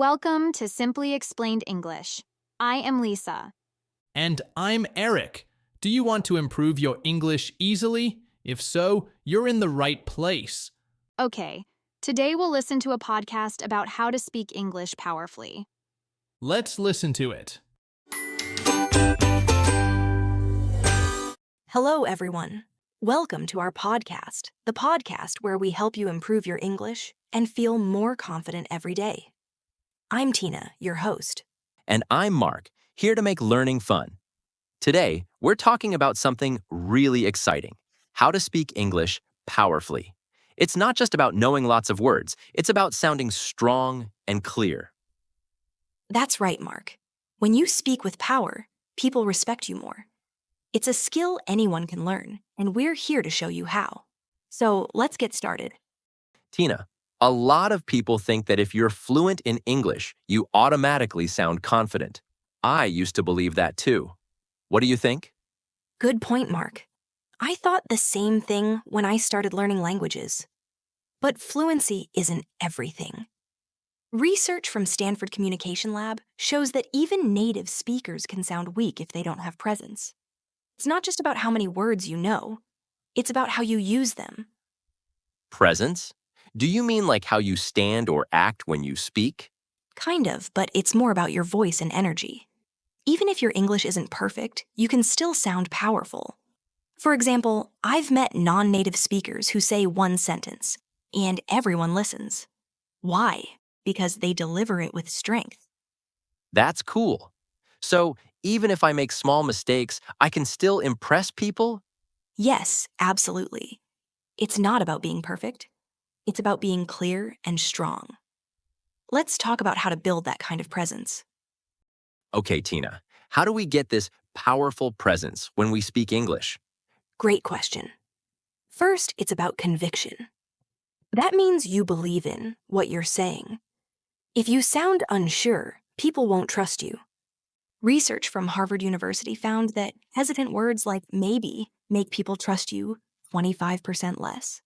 Welcome to Simply Explained English. I am Lisa. And I'm Eric. Do you want to improve your English easily? If so, you're in the right place. Okay, today we'll listen to a podcast about how to speak English powerfully. Let's listen to it. Hello, everyone. Welcome to our podcast, the podcast where we help you improve your English and feel more confident every day. I'm Tina, your host. And I'm Mark, here to make learning fun. Today, we're talking about something really exciting, how to speak English powerfully. It's not just about knowing lots of words, it's about sounding strong and clear. That's right, Mark. When you speak with power, people respect you more. It's a skill anyone can learn, and we're here to show you how. So let's get started. Tina, a lot of people think that if you're fluent in English, you automatically sound confident. I used to believe that too. What do you think? Good point, Mark. I thought the same thing when I started learning languages. But fluency isn't everything. Research from Stanford Communication Lab shows that even native speakers can sound weak if they don't have presence. It's not just about how many words you know, it's about how you use them. Presence? Do you mean like how you stand or act when you speak? Kind of, but it's more about your voice and energy. Even if your English isn't perfect, you can still sound powerful. For example, I've met non-native speakers who say one sentence, and everyone listens. Why? Because they deliver it with strength. That's cool. So, even if I make small mistakes, I can still impress people? Yes, absolutely. It's not about being perfect. It's about being clear and strong. Let's talk about how to build that kind of presence. Okay, Tina, how do we get this powerful presence when we speak English? Great question. First, it's about conviction. That means you believe in what you're saying. If you sound unsure, people won't trust you. Research from Harvard University found that hesitant words like maybe make people trust you 25% less.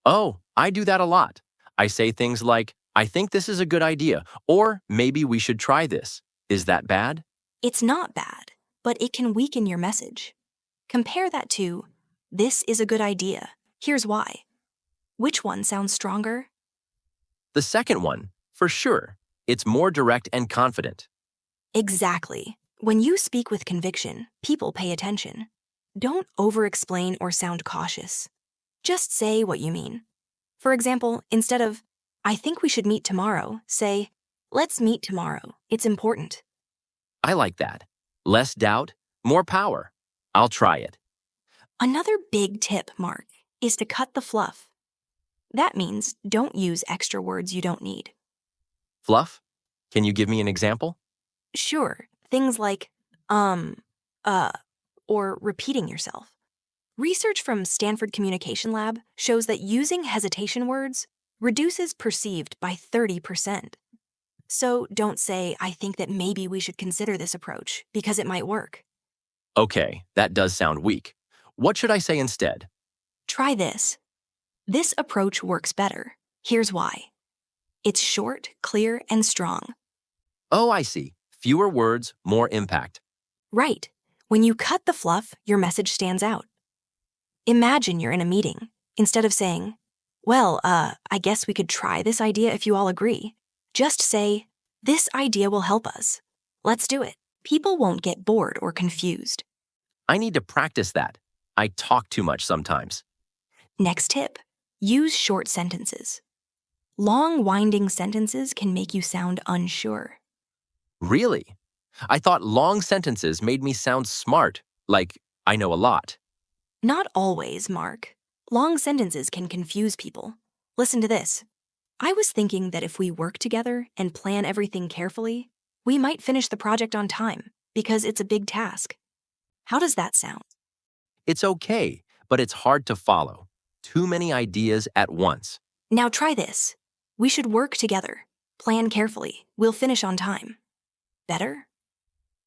Oh, I do that a lot. I say things like, I think this is a good idea, or maybe we should try this. Is that bad? It's not bad, but it can weaken your message. Compare that to, this is a good idea. Here's why. Which one sounds stronger? The second one, for sure. It's more direct and confident. Exactly. When you speak with conviction, people pay attention. Don't over-explain or sound cautious. Just say what you mean. For example, instead of, I think we should meet tomorrow, say, let's meet tomorrow. It's important. I like that. Less doubt, more power. I'll try it. Another big tip, Mark, is to cut the fluff. That means don't use extra words you don't need. Fluff? Can you give me an example? Sure, things like, or repeating yourself. Research from Stanford Communication Lab shows that using hesitation words reduces perceived by 30%. So don't say, I think that maybe we should consider this approach, because it might work. Okay, that does sound weak. What should I say instead? Try this. This approach works better. Here's why. It's short, clear, and strong. Oh, I see. Fewer words, more impact. Right. When you cut the fluff, your message stands out. Imagine you're in a meeting. Instead of saying, well, I guess we could try this idea if you all agree. Just say, this idea will help us. Let's do it. People won't get bored or confused. I need to practice that. I talk too much sometimes. Next tip, use short sentences. Long, winding sentences can make you sound unsure. Really? I thought long sentences made me sound smart, like I know a lot. Not always, Mark. Long sentences can confuse people. Listen to this. I was thinking that if we work together and plan everything carefully, we might finish the project on time, because it's a big task. How does that sound? It's okay, but it's hard to follow. Too many ideas at once. Now try this. We should work together. Plan carefully. We'll finish on time. Better?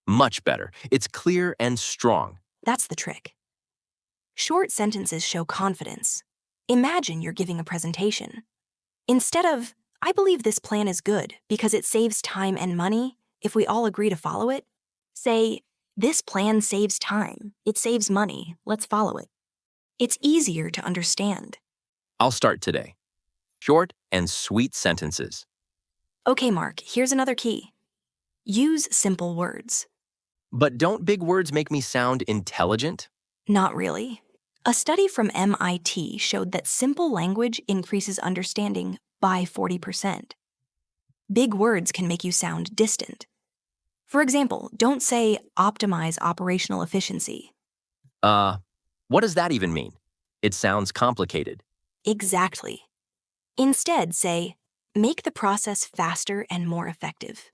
Much better. It's clear and strong. That's the trick. Short sentences show confidence. Imagine you're giving a presentation. Instead of, I believe this plan is good because it saves time and money if we all agree to follow it. Say, this plan saves time. It saves money. Let's follow it. It's easier to understand. I'll start today. Short and sweet sentences. Okay, Mark, here's another key. Use simple words. But don't big words make me sound intelligent? Not really. A study from MIT showed that simple language increases understanding by 40%. Big words can make you sound distant. For example, don't say optimize operational efficiency. What does that even mean? It sounds complicated. Exactly. Instead, say make the process faster and more effective.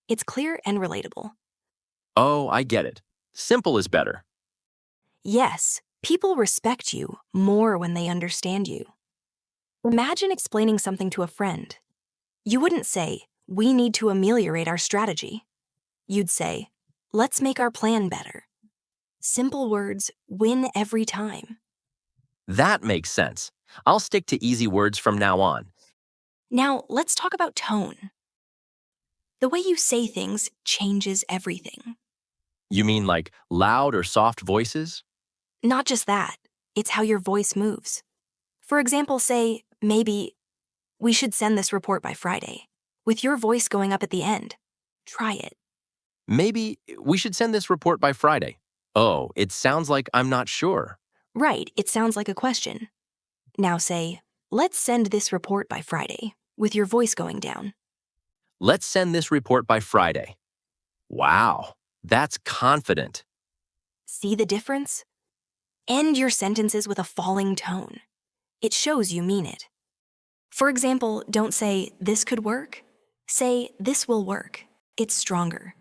It's clear and relatable. Oh, I get it. Simple is better. Yes, people respect you more when they understand you. Imagine explaining something to a friend. You wouldn't say, we need to ameliorate our strategy. You'd say, let's make our plan better. Simple words win every time. That makes sense. I'll stick to easy words from now on. Now, let's talk about tone. The way you say things changes everything. You mean like loud or soft voices? Not just that, it's how your voice moves. For example, say, maybe, we should send this report by Friday, with your voice going up at the end. Try it. Maybe we should send this report by Friday. Oh, it sounds like I'm not sure. Right, it sounds like a question. Now say, let's send this report by Friday, with your voice going down. Let's send this report by Friday. Wow, that's confident. See the difference? End your sentences with a falling tone. It shows you mean it. For example, don't say, this could work. Say, this will work. It's stronger.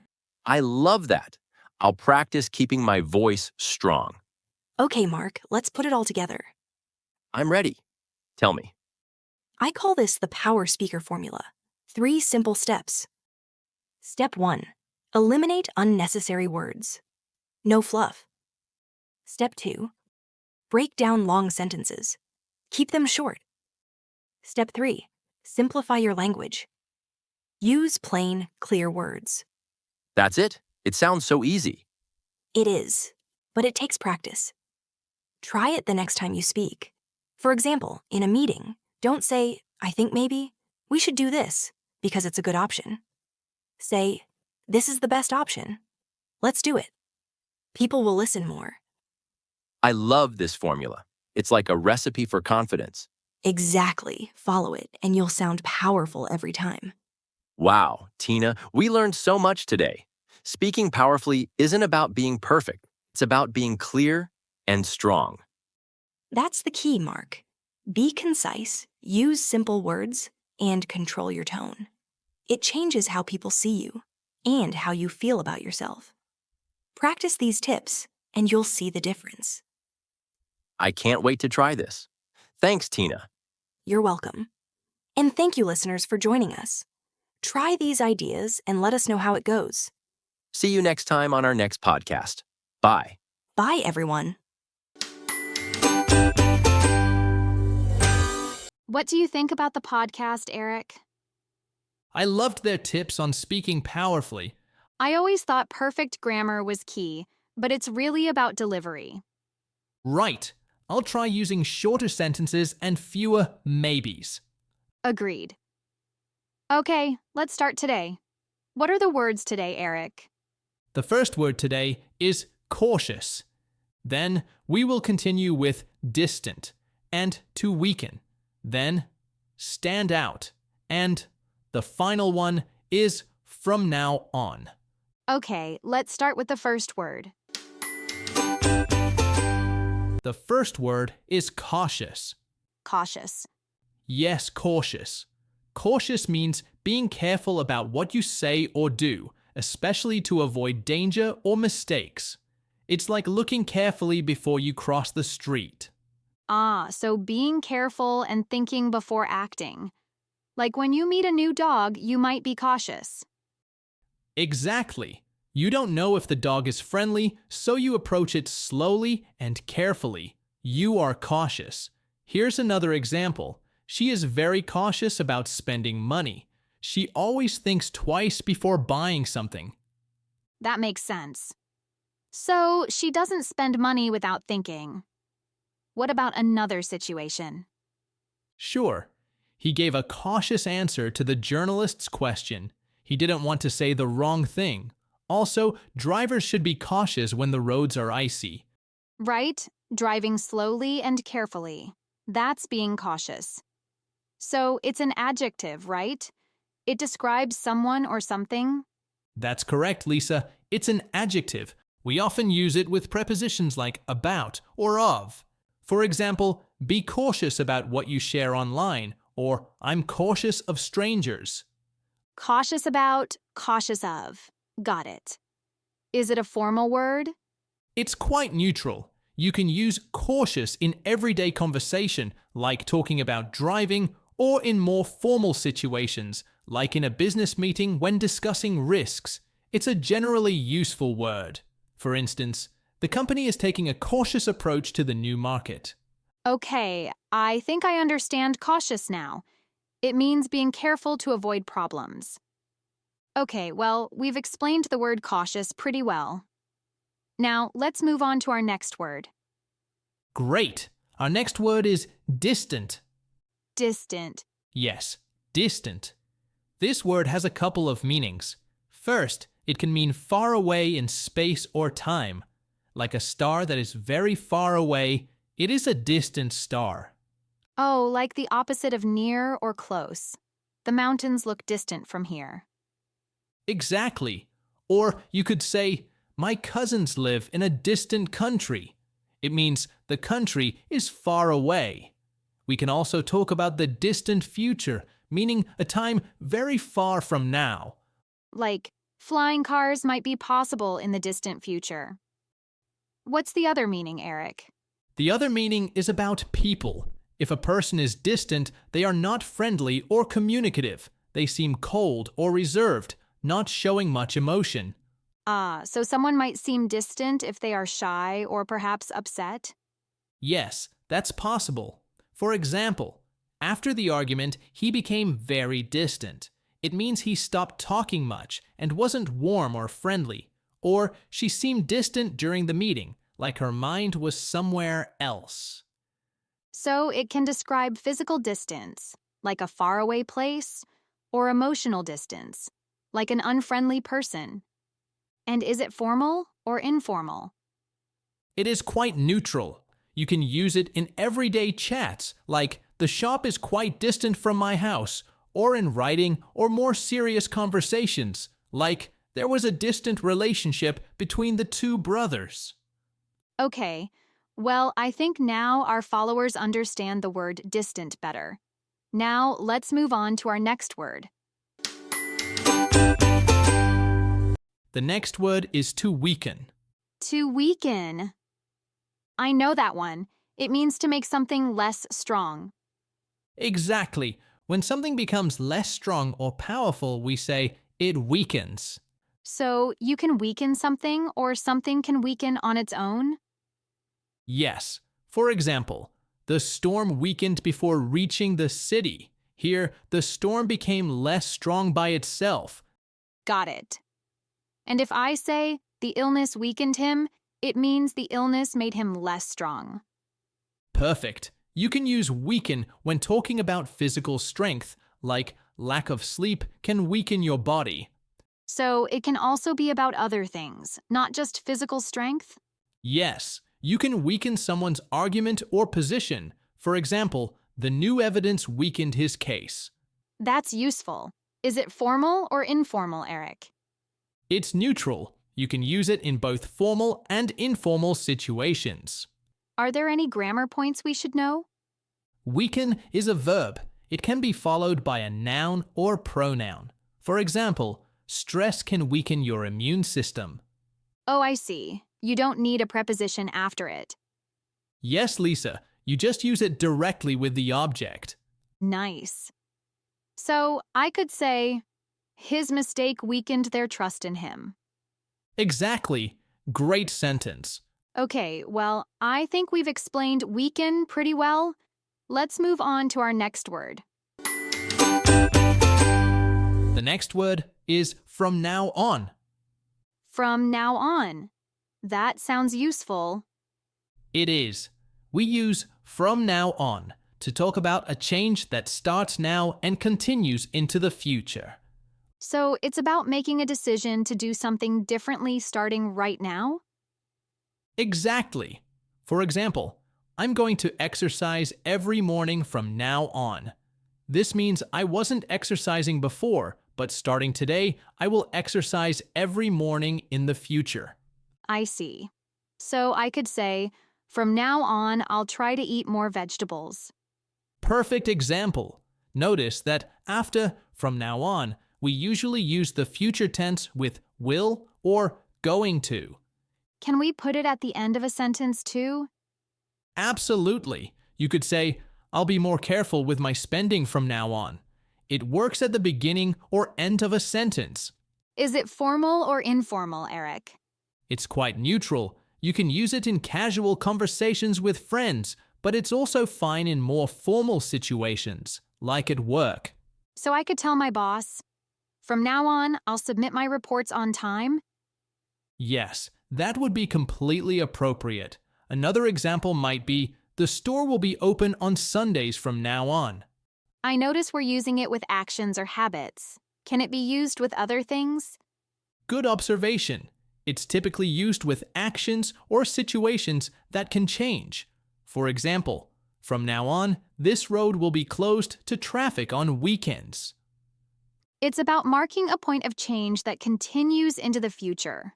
I love that. I'll practice keeping my voice strong. Okay, Mark, let's put it all together. I'm ready. Tell me. I call this the power speaker formula. 3 simple steps. Step 1. Eliminate unnecessary words. No fluff. Step 2. Break down long sentences. Keep them short. Step 3. Simplify your language. Use plain, clear words. That's it? It sounds so easy. It is, but it takes practice. Try it the next time you speak. For example, in a meeting, don't say, I think maybe, we should do this, because it's a good option. Say, this is the best option. Let's do it. People will listen more. I love this formula. It's like a recipe for confidence. Exactly. Follow it, and you'll sound powerful every time. Wow, Tina, we learned so much today. Speaking powerfully isn't about being perfect. It's about being clear and strong. That's the key, Mark. Be concise, use simple words, and control your tone. It changes how people see you and how you feel about yourself. Practice these tips, and you'll see the difference. I can't wait to try this. Thanks, Tina. You're welcome. And thank you, listeners, for joining us. Try these ideas and let us know how it goes. See you next time on our next podcast. Bye. Bye, everyone. What do you think about the podcast, Eric? I loved their tips on speaking powerfully. I always thought perfect grammar was key, but it's really about delivery. Right. I'll try using shorter sentences and fewer maybes. Agreed. Okay, let's start today. What are the words today, Eric? The first word today is cautious. Then we will continue with distant and to weaken. Then stand out. And the final one is from now on. Okay, let's start with the first word. The first word is cautious. Cautious. Yes, cautious. Cautious means being careful about what you say or do, especially to avoid danger or mistakes. It's like looking carefully before you cross the street. Ah, so being careful and thinking before acting. Like when you meet a new dog, you might be cautious. Exactly. You don't know if the dog is friendly, so you approach it slowly and carefully. You are cautious. Here's another example. She is very cautious about spending money. She always thinks twice before buying something. That makes sense. So, she doesn't spend money without thinking. What about another situation? Sure. He gave a cautious answer to the journalist's question. He didn't want to say the wrong thing. Also, drivers should be cautious when the roads are icy. Right? Driving slowly and carefully. That's being cautious. So, it's an adjective, right? It describes someone or something. That's correct, Lisa. It's an adjective. We often use it with prepositions like about or of. For example, be cautious about what you share online, or I'm cautious of strangers. Cautious about, cautious of. Got it. Is it a formal word? It's quite neutral. You can use cautious in everyday conversation, like talking about driving, or in more formal situations, like in a business meeting when discussing risks. It's a generally useful word. For instance, the company is taking a cautious approach to the new market. Okay, I think I understand cautious now. It means being careful to avoid problems. Okay, well, we've explained the word cautious pretty well. Now, let's move on to our next word. Great! Our next word is distant. Distant. Yes, distant. This word has a couple of meanings. First, it can mean far away in space or time. Like a star that is very far away, it is a distant star. Oh, like the opposite of near or close. The mountains look distant from here. Exactly. Or you could say, my cousins live in a distant country. It means the country is far away. We can also talk about the distant future, meaning a time very far from now. Like, flying cars might be possible in the distant future. What's the other meaning, Eric? The other meaning is about people. If a person is distant, they are not friendly or communicative. They seem cold or reserved, not showing much emotion. So someone might seem distant if they are shy or perhaps upset? Yes, that's possible. For example, after the argument, he became very distant. It means he stopped talking much and wasn't warm or friendly. Or she seemed distant during the meeting, like her mind was somewhere else. So it can describe physical distance, like a faraway place, or emotional distance, like an unfriendly person. And is it formal or informal? It is quite neutral. You can use it in everyday chats, like the shop is quite distant from my house, or in writing or more serious conversations, like there was a distant relationship between the two brothers. Okay, well, I think now our followers understand the word distant better. Now, let's move on to our next word. The next word is to weaken. To weaken. I know that one. It means to make something less strong. Exactly. When something becomes less strong or powerful, we say it weakens. So, you can weaken something or something can weaken on its own? Yes. For example, the storm weakened before reaching the city. Here, the storm became less strong by itself. Got it. And if I say the illness weakened him, it means the illness made him less strong. Perfect. You can use weaken when talking about physical strength, like lack of sleep can weaken your body. So it can also be about other things, not just physical strength? Yes, you can weaken someone's argument or position. For example, the new evidence weakened his case. That's useful. Is it formal or informal, Eric? It's neutral. You can use it in both formal and informal situations. Are there any grammar points we should know? Weaken is a verb. It can be followed by a noun or pronoun. For example, stress can weaken your immune system. Oh, I see. You don't need a preposition after it. Yes, Lisa, you just use it directly with the object. Nice. So I could say, his mistake weakened their trust in him. Exactly. Great sentence. Okay, well, I think we've explained weaken pretty well. Let's move on to our next word. The next word is from now on. From now on. That sounds useful. It is. We use from now on to talk about a change that starts now and continues into the future. So it's about making a decision to do something differently starting right now? Exactly. For example, I'm going to exercise every morning from now on. This means I wasn't exercising before, but starting today, I will exercise every morning in the future. I see. So I could say, from now on, I'll try to eat more vegetables. Perfect example. Notice that after from now on, we usually use the future tense with will or going to. Can we put it at the end of a sentence too? Absolutely. You could say, I'll be more careful with my spending from now on. It works at the beginning or end of a sentence. Is it formal or informal, Eric? It's quite neutral. You can use it in casual conversations with friends, but it's also fine in more formal situations, like at work. So I could tell my boss, from now on, I'll submit my reports on time? Yes, that would be completely appropriate. Another example might be, the store will be open on Sundays from now on. I notice we're using it with actions or habits. Can it be used with other things? Good observation. It's typically used with actions or situations that can change. For example, from now on, this road will be closed to traffic on weekends. It's about marking a point of change that continues into the future.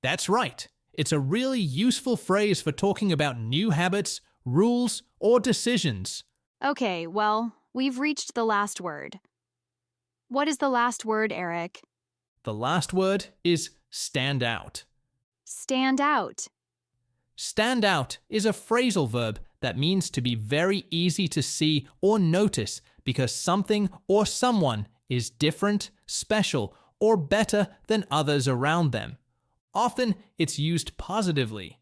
That's right. It's a really useful phrase for talking about new habits, rules, or decisions. Okay, well, we've reached the last word. What is the last word, Eric? The last word is stand out. Stand out. Stand out is a phrasal verb that means to be very easy to see or notice because something or someone is different, special, or better than others around them. Often, it's used positively.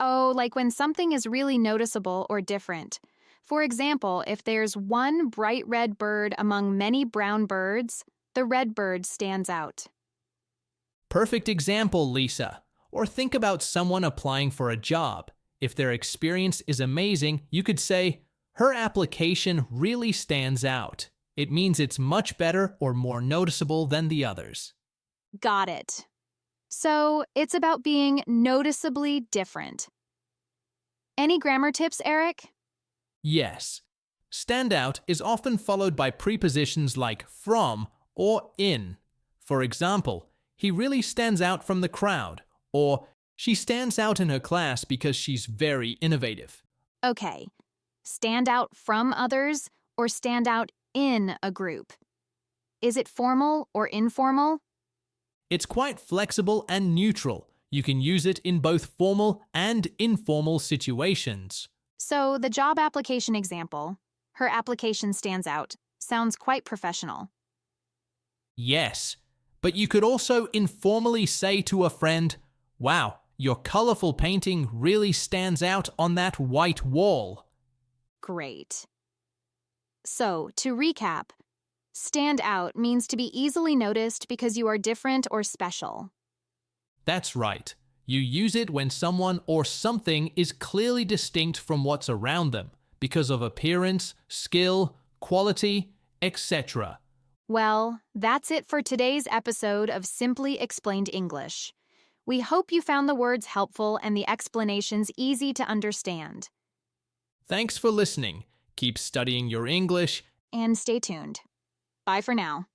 Oh, like when something is really noticeable or different. For example, if there's one bright red bird among many brown birds, the red bird stands out. Perfect example, Lisa. Or think about someone applying for a job. If their experience is amazing, you could say, her application really stands out. It means it's much better or more noticeable than the others. Got it. So, it's about being noticeably different. Any grammar tips, Eric? Yes. Stand out is often followed by prepositions like from or in. For example, he really stands out from the crowd, or she stands out in her class because she's very innovative. Okay. Stand out from others or stand out in a group. Is it formal or informal? It's quite flexible and neutral. You can use it in both formal and informal situations. So, the job application example, her application stands out, sounds quite professional. Yes, but you could also informally say to a friend, wow, your colorful painting really stands out on that white wall. Great. So, to recap, stand out means to be easily noticed because you are different or special. That's right. You use it when someone or something is clearly distinct from what's around them because of appearance, skill, quality, etc. Well, that's it for today's episode of Simply Explained English. We hope you found the words helpful and the explanations easy to understand. Thanks for listening. Keep studying your English And stay tuned. Bye for now.